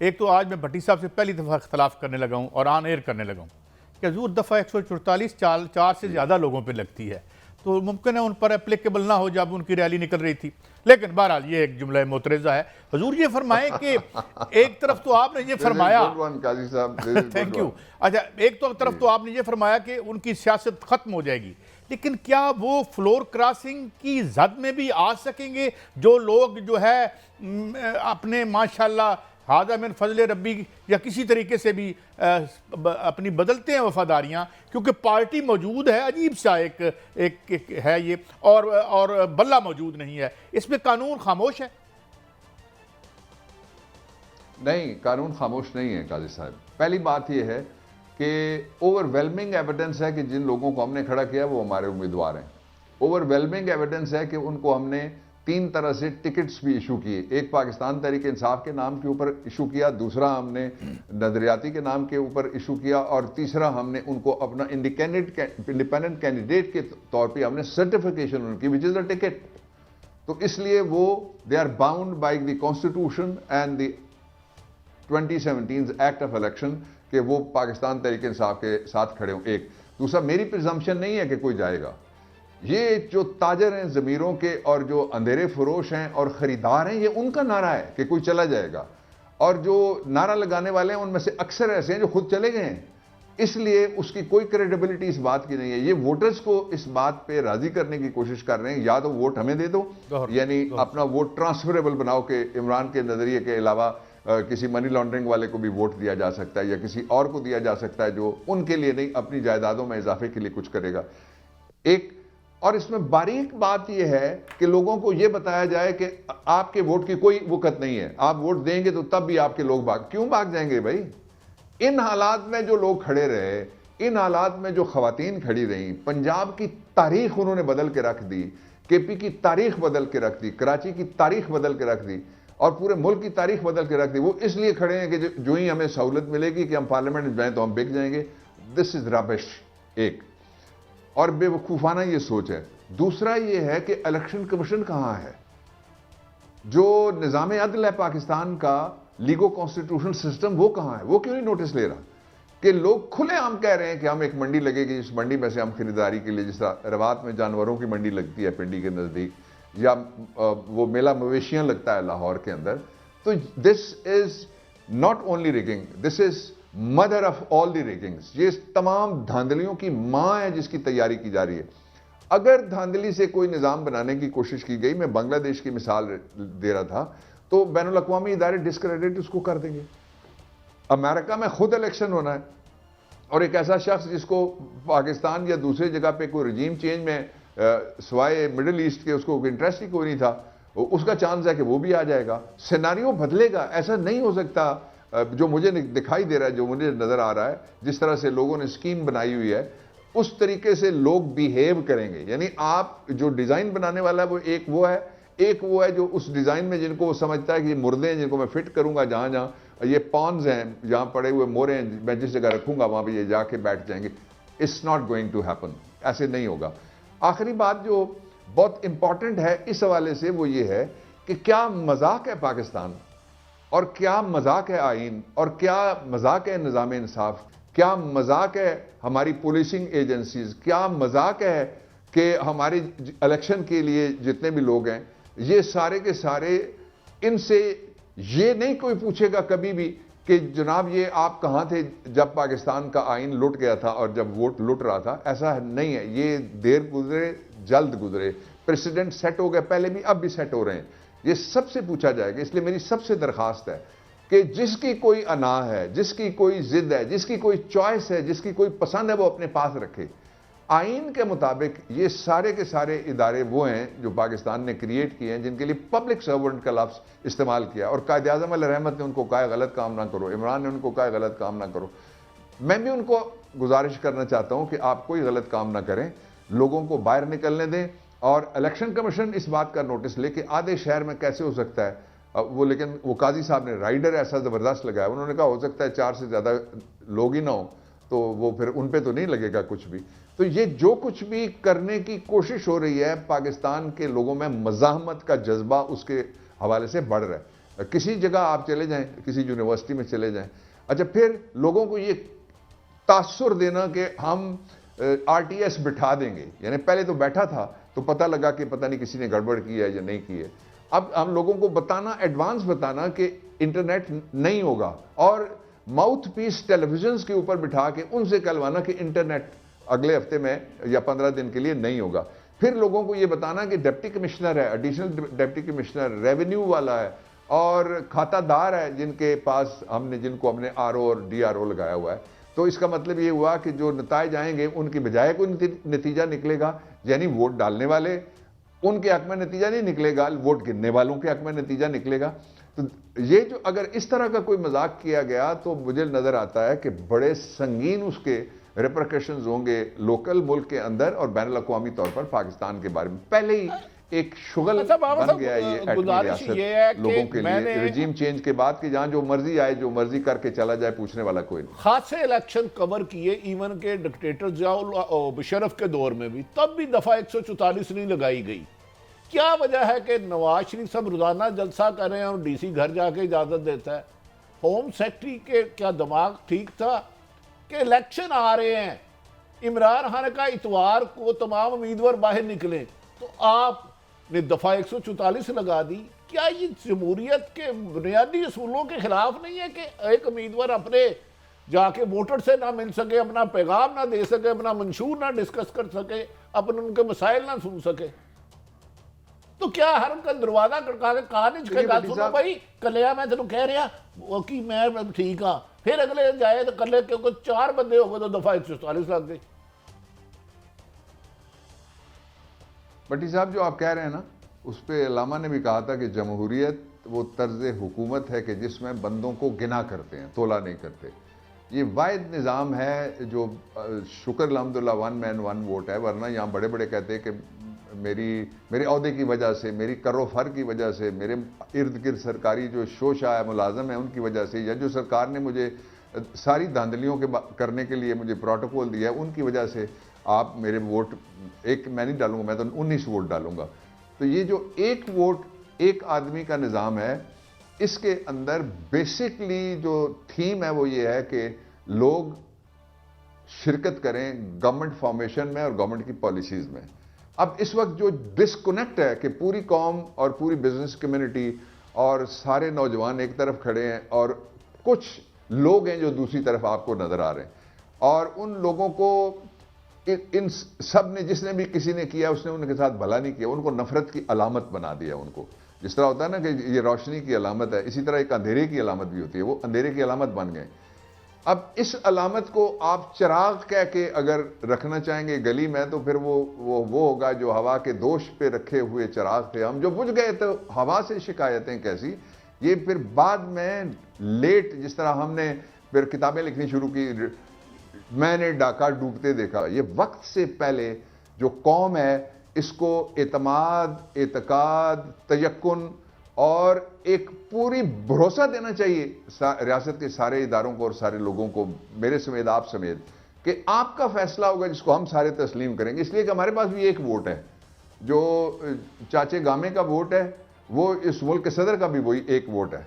एक तो आज मैं भट्टी साहब से पहली दफ़ा इख्तलाफ करने लगा हूँ और ऑन एयर करने लगा हूँ कि हजूर दफ़ा 144 चार से ज़्यादा लोगों पर लगती है, तो मुमकिन है उन पर एप्लीकेबल ना हो जब उनकी रैली निकल रही थी। लेकिन बहरहाल ये एक जुमला मोतरज़ा है। हजूर ये फरमाएं कि एक तरफ तो आपने ये फरमाया, थैंक यू, अच्छा एक तो तरफ तो आपने ये फरमाया कि उनकी सियासत ख़त्म हो जाएगी, लेकिन क्या वो फ्लोर क्रॉसिंग की जद में भी आ सकेंगे जो लोग जो है अपने माशाल्लाह हादा मिन फजल रब्बी या किसी तरीके से भी अपनी बदलते हैं वफादारियां, क्योंकि पार्टी मौजूद है, अजीब सा एक है ये, और बल्ला मौजूद नहीं है, इसमें कानून खामोश है। नहीं, कानून खामोश नहीं है काजी साहब। पहली बात यह है कि ओवरवेलमिंग एविडेंस है कि जिन लोगों को हमने खड़ा किया वो हमारे उम्मीदवार हैं। ओवरवेलमिंग एविडेंस है कि उनको हमने 3 तरह से टिकट्स भी इशू किए। एक पाकिस्तान तहरीक इंसाफ के नाम के ऊपर इशू किया, दूसरा हमने नजरियाती के नाम के ऊपर इशू किया, और तीसरा हमने उनको अपना इंडिपेंडेंट कैंडिडेट के तौर पे हमने सर्टिफिकेशन उनकी विच इज अ टिकट। तो इसलिए वो they are bound by the constitution and the 2017 act of election कि वो पाकिस्तान तहरीक इंसाफ के साथ खड़े हों। एक दूसरा, मेरी प्रिजम्पशन नहीं है कि कोई जाएगा। ये जो ताजर हैं ज़मीरों के और जो अंधेरे फरोश हैं और ख़रीदार हैं, ये उनका नारा है कि कोई चला जाएगा, और जो नारा लगाने वाले हैं उनमें से अक्सर ऐसे हैं जो खुद चले गए हैं। इसलिए उसकी कोई क्रेडिबिलिटी इस बात की नहीं है। ये वोटर्स को इस बात पे राजी करने की कोशिश कर रहे हैं, या तो वोट हमें दे दो, यानी अपना वोट ट्रांसफरेबल बनाओ कि इमरान के नज़रिए के अलावा किसी मनी लॉन्ड्रिंग वाले को भी वोट दिया जा सकता है या किसी और को दिया जा सकता है जो उनके लिए नहीं, अपनी जायदादों में इजाफे के लिए कुछ करेगा। एक और इसमें बारीक बात यह है कि लोगों को यह बताया जाए कि आपके वोट की कोई वक़्त नहीं है, आप वोट देंगे तो तब भी आपके लोग क्यों भाग जाएंगे भाई? इन हालात में जो लोग खड़े रहे, इन हालात में जो खवातीन खड़ी रहीं, पंजाब की तारीख उन्होंने बदल के रख दी, केपी की तारीख बदल के रख दी, कराची की तारीख बदल के रख दी, और पूरे मुल्क की तारीख बदल के रख दी। वो इसलिए खड़े हैं कि जो ही हमें सहूलत मिलेगी कि हम पार्लियामेंट में जाएं तो हम बिक जाएंगे। दिस इज रबिश, एक और बेवकूफाना ये सोच है। दूसरा ये है कि इलेक्शन कमीशन कहां है? जो निजाम अदल है पाकिस्तान का, लीगो कॉन्स्टिट्यूशनल सिस्टम, वो कहां है? वो क्यों नहीं नोटिस ले रहा कि लोग खुलेआम कह रहे हैं कि हम एक मंडी लगेगी, इस मंडी में से हम खरीदारी के लिए, जिस तरह रवात में जानवरों की मंडी लगती है पिंडी के नज़दीक, या वो मेला मवेशियां लगता है लाहौर के अंदर। तो this is not only rigging, this is mother of all the riggings. ये तमाम धांधलियों की मां है जिसकी तैयारी की जा रही है। अगर धांधली से कोई निज़ाम बनाने की कोशिश की गई, मैं बांग्लादेश की मिसाल दे रहा था, तो बैनुल अक़वामी इदारे डिस्क्रेडिट उसको कर देंगे। अमेरिका में खुद इलेक्शन होना है, और एक ऐसा शख्स जिसको पाकिस्तान या दूसरी जगह पे कोई रजीम चेंज में सवाए मिडिल ईस्ट के उसको इंटरेस्ट ही कोई नहीं था, उसका चांस है कि वो भी आ जाएगा। सिनारियो बदलेगा। ऐसा नहीं हो सकता जो मुझे दिखाई दे रहा है, जो मुझे नजर आ रहा है, जिस तरह से लोगों ने स्कीम बनाई हुई है, उस तरीके से लोग बिहेव करेंगे। यानी आप जो डिजाइन बनाने वाला है वो एक वो है जो उस डिजाइन में जिनको वो समझता है कि ये मुर्दे हैं जिनको मैं फिट करूंगा, जहां जहां ये पॉन्स हैं, जहां पड़े हुए मोरे हैं, मैं जिस जगह रखूंगा वहां पर ये जाके बैठ जाएंगे। It's not going to happen, ऐसे नहीं होगा। आखिरी बात जो बहुत इंपॉर्टेंट है इस हवाले से वो ये है कि क्या मजाक है पाकिस्तान, और क्या मजाक है आइन, और क्या मजाक है निज़ाम इंसाफ, क्या मजाक है हमारी पुलिसिंग एजेंसीज, क्या मजाक है कि हमारे इलेक्शन के लिए जितने भी लोग हैं, ये सारे के सारे, इनसे ये नहीं कोई पूछेगा कभी भी कि जनाब ये आप कहां थे जब पाकिस्तान का आइन लुट गया था और जब वोट लुट रहा था। ऐसा नहीं है। ये देर गुजरे जल्द गुजरे, प्रेसिडेंट सेट हो गए पहले भी, अब भी सेट हो रहे हैं, ये सबसे पूछा जाएगा। इसलिए मेरी सबसे दरखास्त है कि जिसकी कोई अना है, जिसकी कोई जिद है, जिसकी कोई चॉइस है, जिसकी कोई पसंद है, वो अपने पास रखे। आइन के मुताबिक ये सारे के सारे इदारे वो हैं जो पाकिस्तान ने क्रिएट किए हैं, जिनके लिए पब्लिक सर्वेंट का लफ्ज़ इस्तेमाल किया, और कायद आज़म रहमत ने उनको कहा गलत काम ना करो, इमरान ने उनको कहा गलत काम ना करो। मैं भी उनको गुजारिश करना चाहता हूं कि आप कोई गलत काम ना करें, लोगों को बाहर निकलने दें। और इलेक्शन कमीशन इस बात का नोटिस ले कि आधे शहर में कैसे हो सकता है वो, लेकिन वो काजी साहब ने राइडर ऐसा ज़बरदस्त लगाया, उन्होंने कहा हो सकता है 4 से ज़्यादा लोग ही ना हो, तो वो फिर उन पे तो नहीं लगेगा कुछ भी। तो ये जो कुछ भी करने की कोशिश हो रही है, पाकिस्तान के लोगों में मज़ाहमत का जज्बा उसके हवाले से बढ़ रहा है। किसी जगह आप चले जाएं, किसी यूनिवर्सिटी में चले जाएं, अच्छा फिर लोगों को ये तासुर देना कि हम आरटीएस बिठा देंगे, यानी पहले तो बैठा था तो पता लगा कि पता नहीं किसी ने गड़बड़ की है या नहीं की है, अब हम लोगों को बताना, एडवांस बताना कि इंटरनेट नहीं होगा, और माउथ पीस टेलीविजन के ऊपर बिठा के उनसे कहलवाना कि इंटरनेट अगले हफ्ते में या 15 दिन के लिए नहीं होगा। फिर लोगों को यह बताना कि डिप्टी कमिश्नर है, एडिशनल डिप्टी कमिश्नर, रेवेन्यू वाला है और खातादार है जिनके पास जिनको हमने आरओ और डीआरओ लगाया हुआ है, तो इसका मतलब ये हुआ कि जो नताइज आएंगे उनकी बजाय कोई नतीजा निकलेगा, यानी वोट डालने वाले उनके हक में नतीजा नहीं निकलेगा, वोट गिनने वालों के हक में नतीजा निकलेगा। तो ये जो अगर इस तरह का कोई मजाक किया गया तो मुझे नजर आता है कि बड़े संगीन उसके रिपरकशंस होंगे लोकल मुल्क के अंदर और बैनुल अक़वामी तौर पर पाकिस्तान के बारे में। पहले ही एक शुगल बन गया ये एटमी रियासत लोगों के लिए रिजीम चेंज के बाद कि जहां जो मर्जी आए जो मर्जी करके चला जाए, पूछने वाला कोई नहीं। खासे इलेक्शन कवर किए इवन के डिक्टेटर जियाउल मुशर्रफ के दौर में भी, तब भी दफा 144 नहीं लगाई गई। क्या वजह है कि नवाज शरीफ साहब रोजाना जलसा कर रहे हैं और डीसी घर जाके इजाजत देता है? होम सेक्रेटरी के क्या दिमाग ठीक था कि इलेक्शन आ रहे हैं, इमरान खान का इतवार को तमाम उम्मीदवार बाहर निकले तो आपने दफा 144 लगा दी? क्या ये जमहूरियत के बुनियादी असूलों के खिलाफ नहीं है कि एक उम्मीदवार अपने जाके वोटर से ना मिल सके, अपना पैगाम ना दे सके, अपना मंशूर ना डिस्कस कर सके, अपने उनके मसाइल ना सुन सके? तो क्या हर का दरवाजा खड़का के कानिज के गल सुनो भाई कलिया मैं तेन कह रहा वो कि मैं ठीक हाँ, फिर अगले जाए तो कले क्योंकि 4 बंदे हो गए तो दफा 144 लग गई। भट्टी साहब जो आप कह रहे हैं ना, उस पर अल्लामा ने भी कहा था कि जमहूरियत वो तर्ज हुकूमत है कि जिसमें बंदों को गिना करते हैं, तोला नहीं करते। ये वाहिद निज़ाम है जो शुक्र अल्हम्दुलिल्लाह 1 मैन 1 वोट है, वरना यहाँ बड़े बड़े कहते हैं कि मेरे अहदे की वजह से, मेरी करोफर की वजह से, मेरे इर्द गिर्द सरकारी जो शोशा है मुलाजम है उनकी वजह से, या जो सरकार ने मुझे सारी धांधलियों के करने के लिए मुझे प्रोटोकॉल दिया है उनकी वजह से आप मेरे वोट एक मैं नहीं डालूंगा, मैं तो 19 वोट डालूंगा। तो ये जो एक वोट एक आदमी का निज़ाम है, इसके अंदर बेसिकली जो थीम है वो ये है कि लोग शिरकत करें गवर्नमेंट फॉर्मेशन में और गवर्नमेंट की पॉलिसीज़ में। अब इस वक्त जो डिस्कनेक्ट है कि पूरी कौम और पूरी बिजनेस कम्युनिटी और सारे नौजवान एक तरफ खड़े हैं और कुछ लोग हैं जो दूसरी तरफ आपको नजर आ रहे हैं, और उन लोगों को इन सब ने, जिसने भी किसी ने किया उसने उनके साथ भला नहीं किया, उनको नफरत की अलामत बना दिया। उनको जिस तरह होता है ना कि ये रोशनी की अलामत है, इसी तरह एक अंधेरे की अलामत भी होती है, वो अंधेरे की अलामत बन गए। अब इस अलामत को आप चिराग कह के अगर रखना चाहेंगे गली में तो फिर वो होगा जो हवा के दोष पे रखे हुए चिराग थे, हम जो बुझ गए तो हवा से शिकायतें कैसी। ये फिर बाद में लेट, जिस तरह हमने फिर किताबें लिखनी शुरू की, मैंने डाका डूबते देखा, ये वक्त से पहले जो कौम है इसको एतमाद, एतकाद, तयक्कुन और एक पूरी भरोसा देना चाहिए रियासत के सारे इदारों को और सारे लोगों को, मेरे समेत आप समेत, कि आपका फैसला होगा जिसको हम सारे तस्लीम करेंगे। इसलिए कि हमारे पास भी एक वोट है, जो चाचे गामे का वोट है, वो इस मुल्क के सदर का भी वही एक वोट है।